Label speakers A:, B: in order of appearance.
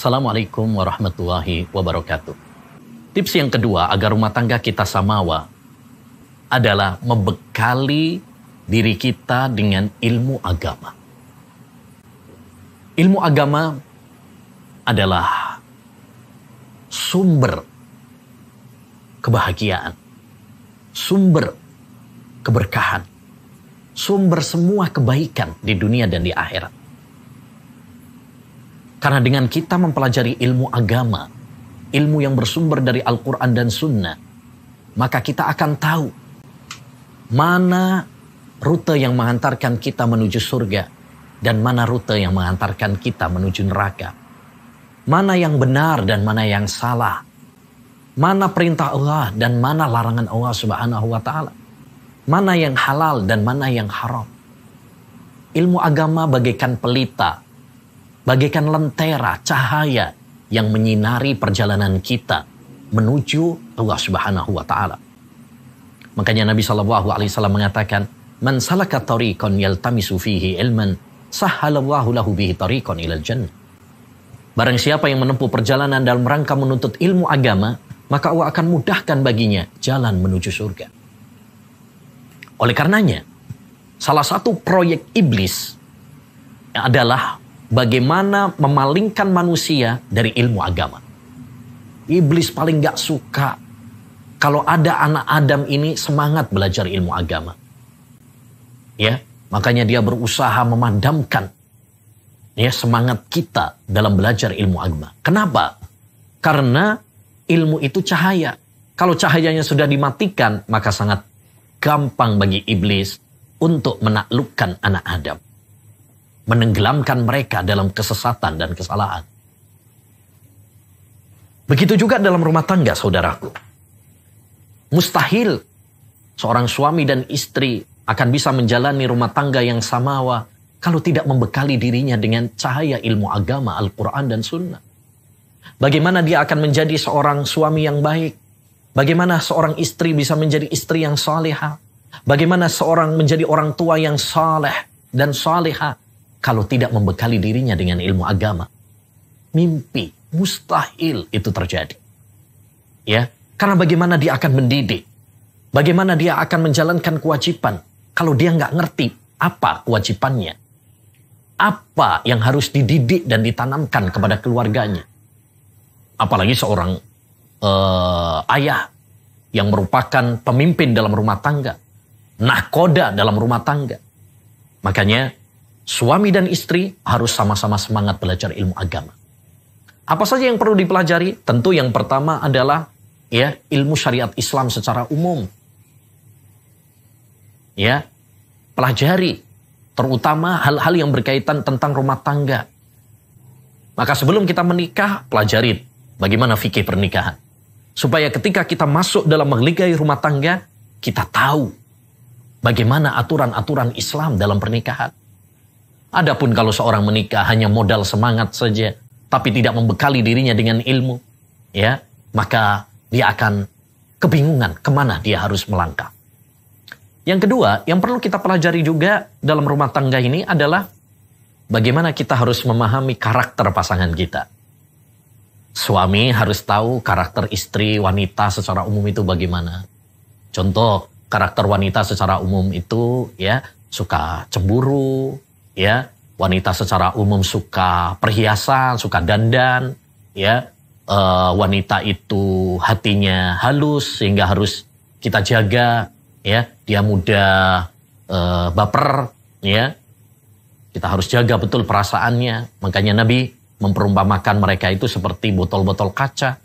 A: Assalamualaikum warahmatullahi wabarakatuh. Tips yang kedua agar rumah tangga kita samawa adalah membekali diri kita dengan ilmu agama. Ilmu agama adalah sumber kebahagiaan, sumber keberkahan, sumber semua kebaikan di dunia dan di akhirat. Karena dengan kita mempelajari ilmu agama, ilmu yang bersumber dari Al-Quran dan Sunnah, maka kita akan tahu mana rute yang mengantarkan kita menuju surga dan mana rute yang mengantarkan kita menuju neraka. Mana yang benar dan mana yang salah. Mana perintah Allah dan mana larangan Allah Subhanahu wa Ta'ala. Mana yang halal dan mana yang haram. Ilmu agama bagaikan pelita, bagaikan lentera cahaya yang menyinari perjalanan kita menuju Allah Subhanahu wa Ta'ala. Makanya Nabi SAW mengatakan, "Man salaka tariqan yaltamisu fihi ilman, sahhalallahu lahu bihi tariqan ilal jannah." Barang siapa yang menempuh perjalanan dalam rangka menuntut ilmu agama, maka Allah akan mudahkan baginya jalan menuju surga. Oleh karenanya, salah satu proyek iblis adalah bagaimana memalingkan manusia dari ilmu agama. Iblis paling gak suka kalau ada anak Adam ini semangat belajar ilmu agama. Ya, makanya dia berusaha memadamkan semangat kita dalam belajar ilmu agama. Kenapa? Karena ilmu itu cahaya. Kalau cahayanya sudah dimatikan, maka sangat gampang bagi iblis untuk menaklukkan anak Adam. Menenggelamkan mereka dalam kesesatan dan kesalahan. Begitu juga dalam rumah tangga, saudaraku. Mustahil seorang suami dan istri akan bisa menjalani rumah tangga yang samawa kalau tidak membekali dirinya dengan cahaya ilmu agama, Al-Quran dan Sunnah. Bagaimana dia akan menjadi seorang suami yang baik? Bagaimana seorang istri bisa menjadi istri yang salihah? Bagaimana seorang menjadi orang tua yang saleh dan salihah kalau tidak membekali dirinya dengan ilmu agama? Mimpi, mustahil itu terjadi. Ya, karena bagaimana dia akan mendidik? Bagaimana dia akan menjalankan kewajiban kalau dia nggak ngerti apa kewajibannya? Apa yang harus dididik dan ditanamkan kepada keluarganya? Apalagi seorang ayah yang merupakan pemimpin dalam rumah tangga, nahkoda dalam rumah tangga. Makanya suami dan istri harus sama-sama semangat belajar ilmu agama. Apa saja yang perlu dipelajari? Tentu yang pertama adalah ilmu syariat Islam secara umum. Ya, pelajari terutama hal-hal yang berkaitan tentang rumah tangga. Maka sebelum kita menikah, pelajari bagaimana fikih pernikahan. Supaya ketika kita masuk dalam menggaligai rumah tangga, kita tahu bagaimana aturan-aturan Islam dalam pernikahan. Adapun kalau seorang menikah hanya modal semangat saja, tapi tidak membekali dirinya dengan ilmu, maka dia akan kebingungan kemana dia harus melangkah. Yang kedua, yang perlu kita pelajari juga dalam rumah tangga ini adalah bagaimana kita harus memahami karakter pasangan kita. Suami harus tahu karakter istri, wanita secara umum itu bagaimana. Contoh, karakter wanita secara umum itu suka cemburu, wanita secara umum suka perhiasan, suka dandan, wanita itu hatinya halus sehingga harus kita jaga, dia mudah baper, kita harus jaga betul perasaannya. Makanya Nabi memperumpamakan mereka itu seperti botol-botol kaca